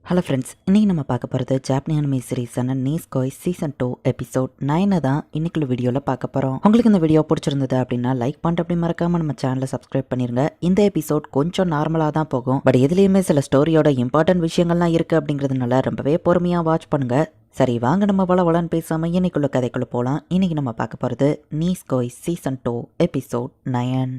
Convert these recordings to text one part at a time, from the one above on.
Hello friends, இன்றைக்கி நம்ம பார்க்க போகிறது ஜாப்பனீஸ் அனிமே சீரிஸான நீஸ்கோய் சீசன் 2 எபிசோட் 9 தான் இன்னைக்குள்ள வீடியோவில் பார்க்க போகிறோம். உங்களுக்கு இந்த வீடியோ பிடிச்சிருந்தது அப்படின்னா லைக் பண்ணிட்டு அப்படி மறக்காமல் நம்ம சேனலை சப்ஸ்கிரைப் பண்ணிருங்க. இந்த எபிசோட் கொஞ்சம் நார்மலாக தான் போகும், பட் எதுலேயுமே சில ஸ்டோரியோட இம்பார்ட்டன்ட் விஷயங்கள்லாம் இருக்குது அப்படிங்கிறதுனால ரொம்பவே பொறுமையாக வாட்ச் பண்ணுங்க. சரி, வாங்க நம்ம வளன்னு பேசாமல் இன்னைக்குள்ள கதைக்குள்ளே போகலாம். இன்றைக்கி நம்ம பார்க்க போகிறது நீஸ்கோய் சீசன் 2 எபிசோட் 9.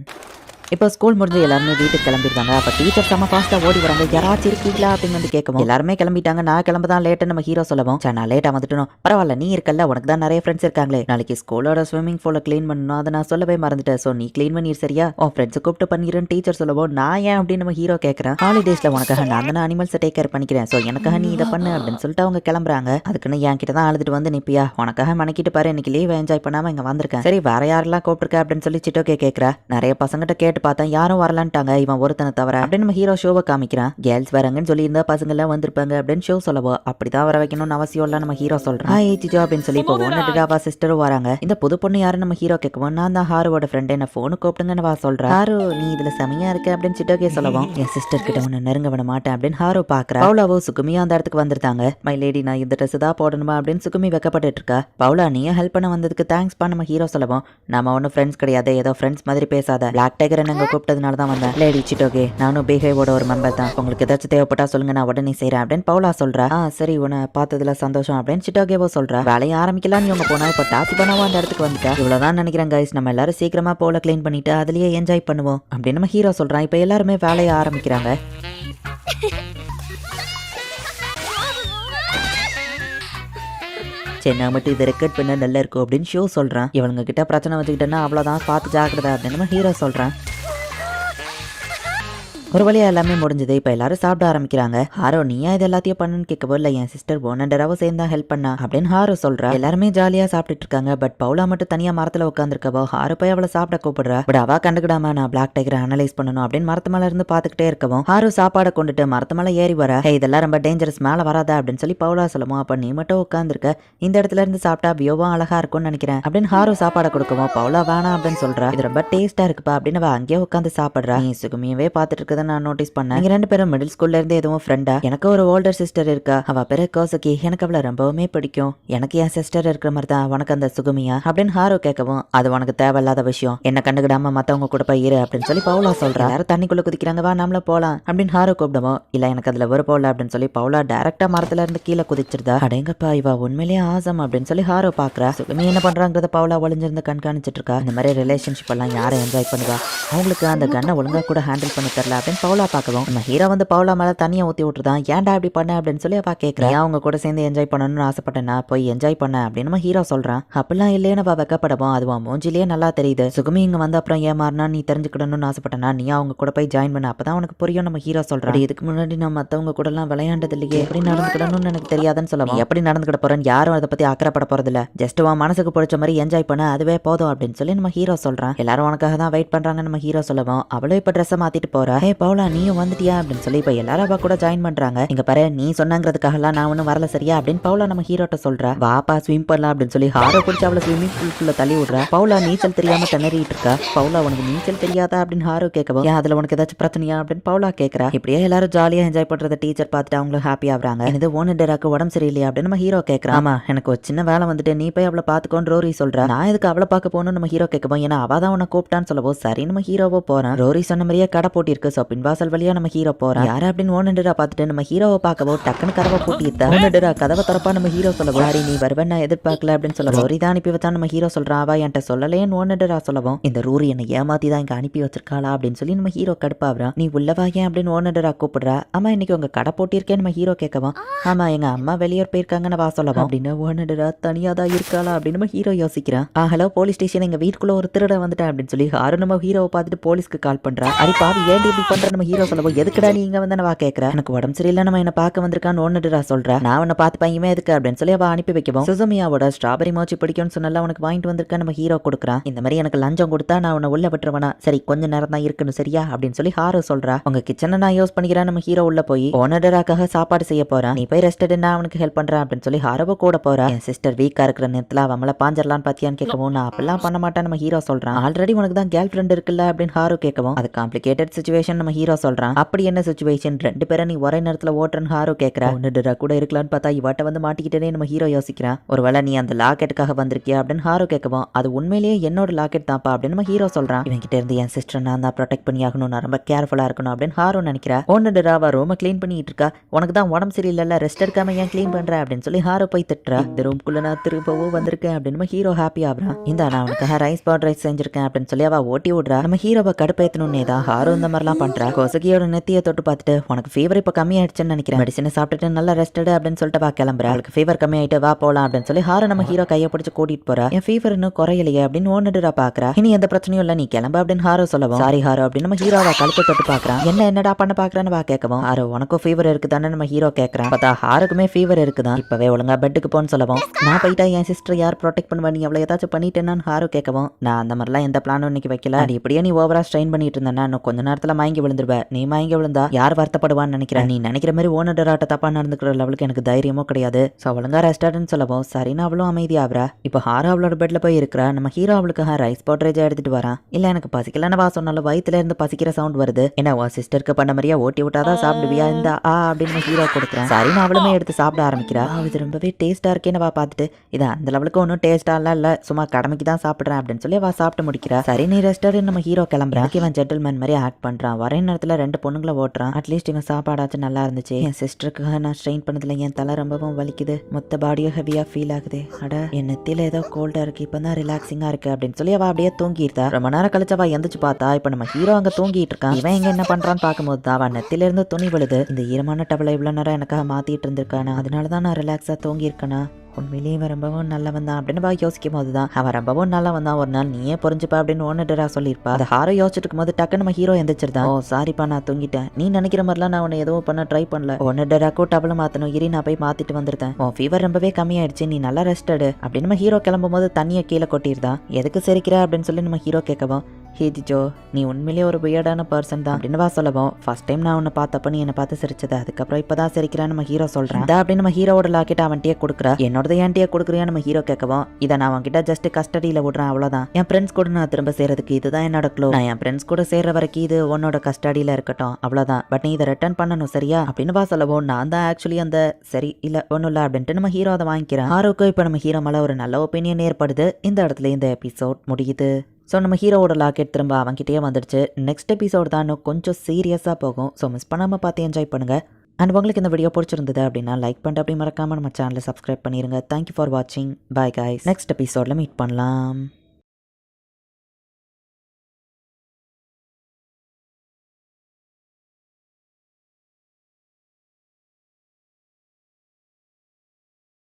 இப்போ ஸ்கூல் முடிஞ்சு எல்லாருமே வீட்டுக்கு கிளம்பிருக்காங்க. அப்போ டீச்சர் செம்ம ஃபாஸ்ட்டாக ஓடி வராங்க. யாராச்சும் இருக்கீங்களா அப்படின்னு வந்து கேட்கவும் எல்லாருமே கிளம்பிட்டாங்க. நான் கிளம்ப தான் லேட்டு நம்ம ஹீரோ சொல்லவும், நான் லேட்டாக வந்துட்டணும். பரவாயில்ல, நீ இருக்கல்ல, உனக்கு தான் நிறைய ஃப்ரெண்ட்ஸ் இருக்காங்களே. நாளைக்கு ஸ்கூலோட ஸ்விம்மிங் பூலை க்ளீன் பண்ணணும், அதை நான் சொல்லவே மறந்துட்டேன். ஸோ நீ க்ளீன் பண்ணிடு சரியா, உன் ஃப்ரெண்ட்ஸை கூப்பிட்டு பண்ணிடுன்னு டீச்சர் சொல்லவும், நான் ஏன் அப்படின்னு நம்ம ஹீரோ கேட்குறேன். ஹாலிடேஸில் உனக்காக நான் தானே அனிமல்ஸை டேக் கேர் பண்ணிக்கிறேன், ஸோ எனக்காக நீ இதை பண்ணு அப்படின்னு சொல்லிட்டு அவங்க கிளம்புறாங்க. அதுக்குன்னு என் கிட்ட தான் அழுதுட்டு வந்து நிப்பியா, உனக்காக மணிக்கிட்டு பாரு, இன்னைக்கு லீவ் என்ஜாய் பண்ணாமல் இங்கே வந்திருக்கேன். சரி, வேற யாரெல்லாம் கூப்பிட்டுருக்க அப்படின்னு சொல்லி சிட்டோக்கே கேட்குறா. நிறைய பசங்கிட்ட கேட்டு பார்த்தேன், யாரும் வரல, இவன் ஒருத்தனை தவிர அப்படின்னு நம்ம ஹீரோ ஷோவை காமிக்கிறான். கேர்ள்ஸ் வராங்கன்னு சொல்லி இருந்தா பசங்க எல்லாம் வந்திருப்பாங்க அப்படின்னு ஷோ சொல்லவோ, அப்படிதான் வர வைக்கணும்னு அவசியம் இல்ல நம்ம ஹீரோ சொல்றான். ஏஜிஜோ அப்படின்னு சொல்லி இப்போ ஒன்னு சிஸ்டரும் வராங்க. இந்த புது பொண்ணு யாரு நம்ம ஹீரோ கேட்கவும், நான் தான் ஹாரோட ஃப்ரெண்ட், என்ன போனு கூப்பிட்டுங்கன்னு வா சொல்றேன். ஹாரோ, நீ இதுல செமையா இருக்க அப்படின்னு சிட்டோக்கே சொல்லவும், என் சிஸ்டர் கிட்ட ஒன்னு நெருங்க விட மாட்டேன் அப்படின்னு ஹாரோ பாக்குறா. பவுலாவோ சுகுமியா அந்த இடத்துக்கு வந்திருந்தாங்க. மை லேடி, நான் இந்த ட்ரெஸ் தான் போடணுமா அப்படின்னு சுகுமி வைக்கப்பட்டு இருக்கா. பவுலா, நீ ஹெல்ப் பண்ண வந்ததுக்கு தேங்க்ஸ் பா நம்ம ஹீரோ சொல்லவும், நம்ம ஒன்னும் ஃப்ரெண்ட்ஸ் கிடையாது, ஏதோ ஃப்ரெண்ட்ஸ் மாதிரி பேசாத, பிளாக் டைகர் நாங்க கூப்பிட்டதுனால தான் வந்தேன். லேடி சிட்டோகே, நானும் பேஹேவோட ஒரு மெம்பர் தான், உங்களுக்கு ஏதாச்சும் தேவைப்பட்டா சொல்லுங்க, நான் உடனே செய்யறேன் அப்படின்னு பவுலா சொல்றா. சரி, உன்னை பார்த்ததுல சந்தோஷம் அப்படின்னு சிட்டோகேவோ சொல்றா. வேலையை ஆரம்பிக்கலாம்னு இவங்க போனா இப்போ டாசி பண்ணாவோ அந்த இடத்துக்கு வந்துட்டா. இவ்வளவுதான் நினைக்கிறேன் கைஸ், நம்ம எல்லாரும் சீக்கிரமா போல கிளீன் பண்ணிட்டு அதுலயே என்ஜாய் பண்ணுவோம் அப்படின்னு நம்ம ஹீரோ சொல்றான். இப்போ எல்லாருமே வேலையை ஆரம்பிக்கிறாங்க. நான் மட்டும் இதை ரெக்கார்ட் பண்ண நல்லா இருக்கும் அப்படின்னு ஷோ சொல்றான். இவங்க கிட்ட பிரச்சனை வச்சுக்கிட்டேன்னா அவ்வளவுதான், பார்த்து ஜாக்கிரதை அப்படின்னு நம்ம ஹீரோ சொல்றான். ஒரு வழியா எல்லாமே முடிஞ்சது. இப்போ எல்லாரும் சாப்பிட ஆரம்பிக்கிறாங்க. ஹாரோ, நீயா இது எல்லாத்தையும் பண்ணுன்னு கேட்கவோ, இல்லை என் சிஸ்டர் போனண்டராவும் சேர்ந்தா ஹெல்ப் பண்ணா அப்படின்னு ஹாரோ சொல்றா. எல்லாருமே ஜாலியா சாப்பிட்டுட்டு இருக்காங்க. பட் பவுலா மட்டும் தனியா மரத்துல உட்காந்துருக்கவோ, ஹாரோ போய் அவளை சாப்பிட கூப்பிடுறா. பட் அவ கண்டுக்கிடாம, நான் பிளாக் டைகரை அனலைஸ் பண்ணணும் அப்படின்னு மரத்து மேல இருந்து பாத்துக்கிட்டே இருக்கவும், ஹாரோ சாப்பாடை கொண்டுட்டு மரத்து மேல ஏறி வர, இதெல்லாம் ரொம்ப டேஞ்சரஸ், மேல வராதா அப்படின்னு சொல்லி பவுலா சொல்லுவோம். அப்ப நீ மட்டும் உட்காந்துருக்க, இந்த இடத்துல இருந்து சாப்பிட்டா வியோவா அழகா இருக்கும்னு நினைக்கிறேன் அப்படின்னு ஹாரோ சாப்பாடை கொடுக்கவும், பவுலா வேணாம் அப்படின்னு சொல்றா. இது ரொம்ப டேஸ்டா இருக்குப்பா அப்படின்னு அவ அங்கேயே உட்காந்து சாப்பிடுறா. நீ சுகுமியவே பாத்துட்டு இருக்கதை நான் நோட்டீஸ் பண்ணேன். நீங்க ரெண்டு பேரும் மிடில் ஸ்கூல்ல இருந்து எதுவும் ஃப்ரெண்டா? எனக்கு ஒரு ஓல்டர் சிஸ்டர் இருக்கா, அவ பேரு கோசகி, எனக்கு அவளை ரொம்பவுமே பிடிக்கும். எனக்கு என் சிஸ்டர் இருக்கிற மாதிரி தான் உனக்கு அந்த சுகுமியா அப்படின்னு ஹாரோ கேட்கவும், அது உனக்கு தேவையில்லாத விஷயம், என்ன கண்டுக்கிடாம மத்தவங்க கூட போய் இரு அப்படின்னு சொல்லி பவுலா சொல்றா. யாரும் தண்ணிக்குள்ள குதிக்கிறாங்க, வா நம்மள போலாம் அப்படின்னு ஹாரோ கூப்பிடுவோம். இல்ல எனக்கு அதுல ஒரு போல அப்படின்னு சொல்லி பவுலா டைரக்டா மரத்துல இருந்து கீழே குதிச்சிருந்தா. அடேங்கப்பா, இவ உண்மையிலேயே ஆசம் அப்படின்னு சொல்லி ஹாரோ பாக்குறா. சுகுமி என்ன பண்றாங்கிறத பவுலா ஒளிஞ்சிருந்து கண்காணிச்சிட்டு இருக்கா. இந்த மாதிரி ரிலேஷன்ஷிப் எல்லாம் யாரை என்ஜாய் பண்ணுவா, அவங்களுக்கு அந்த கண்ணை ஒழுங்கா கூட ஹேண்டில் பண்ண தெரியல அப்படின்னு பவுலா பார்க்கவும், நம்ம ஹீரோ வந்து பவுலா மேல தனியா ஊத்தி விட்டுருதான். ஏன்டா இப்படி பண்ண அப்படின்னு சொல்லி அவ கேட்கிறா. அவங்க கூட சேர்ந்து என்ஜாய் பண்ணணும்னு ஆசைப்பட்டேன்னா போய் என்ஜாய் பண்ண அப்படின்னு நம்ம ஹீரோ சொல்றான். அப்படிலாம் இல்லையே நம்ம வெக்கப்படவும், அதுவா மூஞ்சிலேயே நல்லா தெரியுது. சுகுமி இங்க வந்து அப்புறம் ஏமாறினா நீ தெரிஞ்சுக்கணும்னு ஆசைப்பட்டனா நீ அவங்க கூட போய் ஜாயின் பண்ண, அப்பதான் உனக்கு புரியும் நம்ம ஹீரோ சொல்றான். இதுக்கு முன்னாடி நான் மத்தவங்க கூட எல்லாம் விளையாண்டது இல்லையே, எப்படி நடந்துக்கிடணும்னு எனக்கு தெரியாதுன்னு சொல்லவும், எப்படி நடந்துக்கிட போறேன்னு யாரும் அதை பத்தி அக்கறைப்பட போறது இல்ல, ஜஸ்ட் உன் மனசுக்கு பிடிச்ச மாதிரி என்ஜாய் பண்ண, அதுவே போதும் அப்படின்னு சொல்லி நம்ம ஹீரோ சொல்றான். எல்லாரும் உனக்காக தான் வெயிட் பண்றாங்க நம்ம ஹீரோ சொல்லவும், அவளும் இப்ப ட்ரெஸ் மாத்திட்டு போறா. ஹே பவுலா, நீயும் வந்துட்டியா அப்படின்னு சொல்லி இப்ப எல்லாரும் அவ கூட ஜாயின் பண்றாங்க. இங்க பாரு, நீ சொன்னாங்கிறதுக்காக எல்லாம் நான் ஒன்னும் வரல சரியா அப்படின்னு பவுலா நம்ம ஹீரோட்ட சொல்றா. வாப்பா ஸ்விம் பண்ணலாம் அப்படின்னு சொல்லி ஹாரோ பிடிச்சி அவளை ஸ்விம்மிங் பூல்குள்ள தள்ளி விடுறா. பவுலா நீச்சல் தெரியாம திணறிட்டு இருக்கா. பவுலா, உனக்கு நீச்சல் தெரியாதா அப்படின்னு ஹாரோ கேட்கவும், ஏன் அதுல உனக்கு ஏதாச்சும் பிரச்சனையா அப்படின்னு பவுலா கேட்கறா. இப்படியே எல்லாரும் ஜாலியா என்ஜாய் பண்றத டீச்சர் பார்த்துட்டு அவங்களும் ஹாப்பி ஆகுறாங்க. இது ஓனடராக்கு உடம்பு சரியில்லையா அப்படின்னு நம்ம ஹீரோ கேட்கறான். ஆமா, எனக்கு ஒரு சின்ன வேலை வந்துட்டு நீ போய் அவளை பாத்துக்கோன்னு ரோரி சொல்றா. நான் எதுக்கு அவளை பார்க்க போகணும்னு நம்ம ஹீரோ கேட்கவும், ஏன்னா அவ தான் உன்னை கூப்பிட்டான்னு சொல்லவோ, சரி நம்ம ஹீரோவோ போறான். ரோரி சொன்ன மாதிரியே கடை போட்டி இருக்கு. சோ பின்வாசல் வழியா நம்ம ஹீரோ போறான். யாரு அப்படின்னு ஓனடரா பார்த்துட்டு நம்ம ஹீரோவை பார்க்கவோ டக்குன்னு கதவை பூட்டிட்டா. ஓனடரா கதவை திறப்பா நம்ம ஹீரோ சொல்லவும், சாரி நீ வருவேன் நான் எதிர்பார்க்கல அப்படின்னு சொல்ல ரோரி தான் அனுப்பி வச்சான் நம்ம ஹீரோ சொல்றான். அவ என்கிட்ட சொல்லலேன்னு ஓனடரா சொல்லவும், இந்த ரூரி என்னை ஏமாத்தி தான் இங்க அனுப்பி வச்சிருக்காளா அப்படின்னு சொல்லி நம்ம ஹீரோ கடுப்பாவறான். நீ உள்ளவா ஏன் அப்படின்னு ஓனடரா கூப்பிடுறா. ஆமா, இன்னைக்கு உங்க கடை போட்டிருக்கேன் நம்ம ஹீரோ கேட்கவும், ஆமா எங்க அம்மா வெளியூர் போயிருக்காங்கன்னு வா சொல்லவும் அப்படின்னு ஓனடரா தனியா தான் இருக்காளா அப்படின்னு நம்ம ஹீரோ யோசிக்கிறான். ஹலோ போலீஸ் ஸ்டேஷன், எங்க வீட்டுக்குள்ள ஒரு திருட வந்துட்டேன் அப்படின்னு சொல்லி ஹாரோ நம்ம ஹீரோவை பார்த்துட்டு போலீஸ்க்கு கால் பண்றா. அடி பாவி, ஏன் இப்படி பண்ற நம்ம ஹீரோ சொல்லவும், எதுக்குடா நீ இங்க வந்து வா கேட்கற, எனக்கு உடம்பு சரியில்லை நம்ம என்ன பார்க்க வந்திருக்கான்னு ஓனடரா சொல்றா. நான் உன்னை பார்த்து பையமே எதுக்கு அப்படின்னு சொல்லி அவ அனுப்பி வைக்கவும், சுசுமியாவோட ஸ்ட்ராபெரி மோச்சி பிடிக்கும்னு சொன்னால உனக்கு வாங்கிட்டு வந்திருக்க நம்ம ஹீரோ கொடுக்குறான். இந்த மாதிரி எனக்கு லஞ்சம் கொடுத்தா நான் உன்னை உள்ள விட்டுருவனா, சரி கொஞ்ச நேரம் தான் இருக்கணும் சரியா அப்படின்னு சொல்லி ஹாரோ சொல்றா. உங்க கிச்சனை நான் யூஸ் பண்ணிக்கிறேன் நம்ம ஹீரோ உள்ள போய் ஓனடராக்காக சாப்பாடு செய்ய போறான். நீ போய் ரெஸ்ட் எடு, நான் அவனுக்கு ஹெல்ப் பண்றேன் அப்படின்னு சொல்லி ஹாரோவை கூட போறா. என் சிஸ்டர் வீக்கா இருக்கிற நேரத்துல அவங்கள பாஞ்சிடலான்னு பாத்தியான்னு கேட்கவும், நான் அப்பெல்லாம் பண்ண மாட்டேன் நம்ம ஹீரோ சொல்றான். ஆல்ரெடி உனக்கு தான் கேர்ள் ஃப்ரெண்ட் இருக்குல்ல அப்படின்னு ஹாரோ கேட்கவும், அது காம்ப்ளிகேட்டட் சிச்சுவேஷன் நம்ம நம்ம ஹீரோ சொல்றான். அப்படி என்ன சுச்சுவேஷன், 2 பேரும் நீ ஒரே நேரத்துல ஓட்டுறன்னு ஹாரோ கேக்குறா. ஒன்னுடரா கூட இருக்கலான்னு பார்த்தா இவட்ட வந்து மாட்டிக்கிட்டேனே நம்ம ஹீரோ யோசிக்கிறான். ஒருவேளை நீ அந்த லாக்கெட்டுக்காக வந்திருக்கியா அப்படின்னு ஹாரோ கேட்கவும், அது உண்மையிலேயே என்னோட லாக்கெட் தான்ப்பா அப்படின்னு நம்ம ஹீரோ சொல்றான். இவன் கிட்ட இருந்து என் சிஸ்டர் நான் தான் ப்ரொடெக்ட் பண்ணி ஆகணும், நான் ரொம்ப கேர்ஃபுல்லா இருக்கணும் அப்படின்னு ஹாரோ நினைக்கிறா. ஒன்னுடரா அவ ரூமை கிளீன் பண்ணிட்டு இருக்கா. உனக்கு தான் உடம்பு சரியில்லை, ரெஸ்ட் எடுக்காம ஏன் கிளீன் பண்ற அப்படின்னு சொல்லி ஹாரோ போய் திட்டுறா. இந்த ரூம்குள்ள நான் திரும்பவும் வந்திருக்கேன் அப்படின்னு நம்ம ஹீரோ ஹாப்பி ஆகுறான். இந்த நான் அவனுக்காக ரைஸ் பவுடர் ரைஸ் செஞ்சிருக்கேன் அப்படின்னு சொல்லி அவ ஓட்டி விடுறா. நம்ம ஹீரோவை கடுப்பேத்தணும்னே தான் ஹாரோ இந்த மாதிரிலாம் பண்றா. கொசகியோட நெத்தியை தொட்டு பார்த்துட்டு, உனக்கு ஃபீவர் இப்ப கம்மியாயிடுச்சுன்னு நினைக்கிறேன், மெடிசனை சாப்பிட்டுட்டு நல்லா ரெஸ்ட் எடு அப்படின்னு சொல்லிட்டு வா கிளம்புறா. அவளுக்கு ஃபீவர் கம்மியாயிட்டு வா போலாம் அப்படின்னு சொல்லி ஹாரோ நம்ம ஹீரோ கையை பிடிச்சு கூட்டிட்டு போறா. என் ஃபீவர் இன்னும் குறையலையே அப்படின்னு ஓடுறா பாக்குறா. இனி எந்த பிரச்சனையும் இல்ல, நீ கிளம்பு அப்படின்னு ஹாரோ சொல்லவும், சாரி ஹாரோ அப்படின்னு நம்ம ஹீரோவை கழுத்தை தொட்டு பாக்குறான். என்னடா பண்ண பாக்குறான்னு வா கேட்கவும், ஹாரோ உனக்கும் ஃபீவர் இருக்குதான்னு நம்ம ஹீரோ கேட்கறான். பார்த்தா ஹாருக்குமே ஃபீவர் இருக்குதான். இப்பவே ஒழுங்கா பெட்டுக்கு போன்னு சொல்லவும், நான் போயிட்டா என் சிஸ்டர் யார் ப்ரொடெக்ட் பண்ணுவா, நீ அவளை ஏதாச்சும் பண்ணிட்டேன்னு ஹாரோ கேட்கவும், நான் அந்த மாதிரிலாம் எந்த பிளானும் இன்னைக்கு வைக்கல, அது இப்படியே நீ ஓவரா ஸ்ட்ரெயின் பண்ணிட்டு இருந்தேன்னா இன்னும் கொஞ்ச நேரத்துல மயங்கி விழுந்துருவ, நீ மயங்கி விழுந்தா யார் வருத்தப்படுவான்னு நினைக்கிறேன், நீ நினைக்கிற மாதிரி ஓனடராட்ட தப்பா நடந்துக்கிற லெவலுக்கு எனக்கு தைரியமும் கிடையாது, சோ ஒழுங்கா ரெஸ்டாரண்ட் சொல்லவும் சரின்னு அவளும் அமைதியாகிறா. இப்போ ஹாரோ அவளோட பெட்ல போய் இருக்கிறா. நம்ம ஹீரோ அவளுக்காக ரைஸ் பவுடரேஜா எடுத்துட்டு வரான். இல்ல எனக்கு பசிக்கலன்னு வா சொன்னாலும் வயிற்றுல இருந்து பசிக்கிற சவுண்ட் வருது, என்ன உன் சிஸ்டருக்கு பண்ண மாதிரியா ஓட்டி விட்டாதான் சாப்பிடுவியா இந்த அப்படின்னு ஹீரோ கொடுக்குறான். சரின்னு அவளுமே எடுத்து சாப்பிட ஆரம்பிக்கிறா. இது ரொம்பவே டேஸ்டா இருக்கேன்னு வா பார்த்துட்டு, இது அந்த லெவலுக்கு ஒன்றும் டேஸ்டாலாம் இல்ல, சும்மா கடமைக்கு தான் சாப்பிடுறேன் அப்படின்னு சொல்லி அவ சாப்பிட்டு முடிக்கிறா. சரி நீ ரெஸ்டாரண்ட் நம்ம ஹீரோ கிளம்புறான். இவன் ஜென்டில்மேன் மாதிரி ஆக்ட் பண்றான். ஒரே நேரத்துல 2 பொண்ணுங்களை ஓட்டுறான். அட்லீஸ்ட் இவன் சாப்பாடாச்சும் நல்லா இருந்துச்சு. என் சிஸ்டருக்காக நான் ஸ்ட்ரெயின் பண்ணதுல என் தலை ரொம்பவும் வலிக்குது, மொத்த பாடியும் ஹெவியா ஃபீல் ஆகுது, அட என் நெத்தியில ஏதோ கோல்டா இருக்கு, இப்பதான் ரிலாக்ஸிங்கா இருக்கு அப்படின்னு சொல்லி அவ அப்படியே தூங்கிட்டா. ரொம்ப நேரம் கழிச்சு அவ எந்திரிச்சு பார்த்தா இப்ப நம்ம ஹீரோ அங்க தூங்கிட்டு இருக்கான். இவன் எங்க என்ன பண்றான்னு பார்க்கும்போது தான் அவன் நெத்தில இருந்து துணி விழுது. இந்த ஈரமான டவலை இவ்வளவு நேரம் எனக்காக மாத்திட்டு இருந்திருக்கானா, அதனாலதான் நான் ரிலாக்ஸா தூங்கி இருக்கேனா, உண்மையிலேயே இவன் ரொம்பவும் நல்லவன் தான் அப்படின்னு யோசிக்கும் போது தான் அவன் ரொம்பவும் நல்லவன் தான், ஒரு நாள் நீயே புரிஞ்சுப்பா அப்படின்னு ஓனடரா சொல்லியிருப்பா. அதை ஹாரோ யோசிச்சுட்டு இருக்கும் போது டக்கு நம்ம ஹீரோ எந்திரிச்சிருந்தான். ஓ சாரிப்பா நான் தூங்கிட்டேன், நீ நினைக்கிற மாதிரிலாம் நான் உன்னை எதுவும் பண்ண ட்ரை பண்ணல, ஓனடராக்கும் டபுள் மாத்தணும், இரு நான் போய் மாத்திட்டு வந்துருந்தேன், உன் ஃபீவர் ரொம்பவே கம்மியாயிடுச்சு, நீ நல்லா ரெஸ்ட் எடு அப்படின்னு நம்ம ஹீரோ கிளம்பும் போது தண்ணியை கீழே கொட்டிருந்தான். எதுக்கு சிரிக்கிற அப்படின்னு சொல்லி நம்ம ஹீரோ கேட்கவும், ஹீஜிஜோ நீ உண்மையிலேயே ஒரு வியர்டான பர்சன் தான் அப்படின்னு வா சொல்லவும், ஃபர்ஸ்ட் டைம் நான் உன்னை பார்த்தப்ப நீ என்னை பார்த்து சிரிச்சது, அதுக்கப்புறம் இப்பதான் சிரிக்கிறான்னு நம்ம ஹீரோ சொல்றான். அப்படின்னு நம்ம ஹீரோட லாக்கெட் அவன்கிட்டயே கொடுக்குறா. என்னோட ஏன்ட்டியே கொடுக்குறியா நம்ம ஹீரோ கேட்கவும், இதை நான் அவன்கிட்ட ஜஸ்ட் கஸ்டடியில விடுறேன் அவ்வளவுதான், என் ஃப்ரெண்ட்ஸ் கூட நான் திரும்ப சேர்றதுக்கு இதுதான் என்னோட க்ளூ, நான் என் ஃப்ரெண்ட்ஸ் கூட சேர்ற வரைக்கும் இது உன்னோட கஸ்டடியில இருக்கட்டும் அவ்வளவுதான், பட் நீ இதை ரிட்டர்ன் பண்ணணும் சரியா அப்படின்னு வா சொல்லவும், நான் தான் ஆக்சுவலி அந்த சரி இல்ல ஒன்னும் இல்ல அப்படின்ட்டு நம்ம ஹீரோ அதை வாங்கிக்கிறான். ஹாரோக்கு இப்ப நம்ம ஹீரோ மேல ஒரு நல்ல ஒப்பீனியன் ஏற்படுது. இந்த இடத்துல இந்த எபிசோட் முடியுது. ஸோ நம்ம ஹீரோவோட லாக்கெட் திரும்ப அவன்கிட்டயே வந்துடுச்சு. நெக்ஸ்ட் எபிசோட் தான் இன்னும் கொஞ்சம் சீரியஸாக போகும். ஸோ மிஸ் பண்ணாமல் பார்த்து என்ஜாய் பண்ணுங்கள். அண்ட் உங்களுக்கு இந்த வீடியோ பிடிச்சிருந்தது அப்படின்னா லைக் பண்ணிட்டு அப்படி மறக்காமல் நம்ம சேனலை சப்ஸ்கிரைப் பண்ணிடுங்க. தேங்க்யூ ஃபார் வாட்சிங். Bye guys. நெக்ஸ்ட் எபிசோடில் மீட் பண்ணலாம்.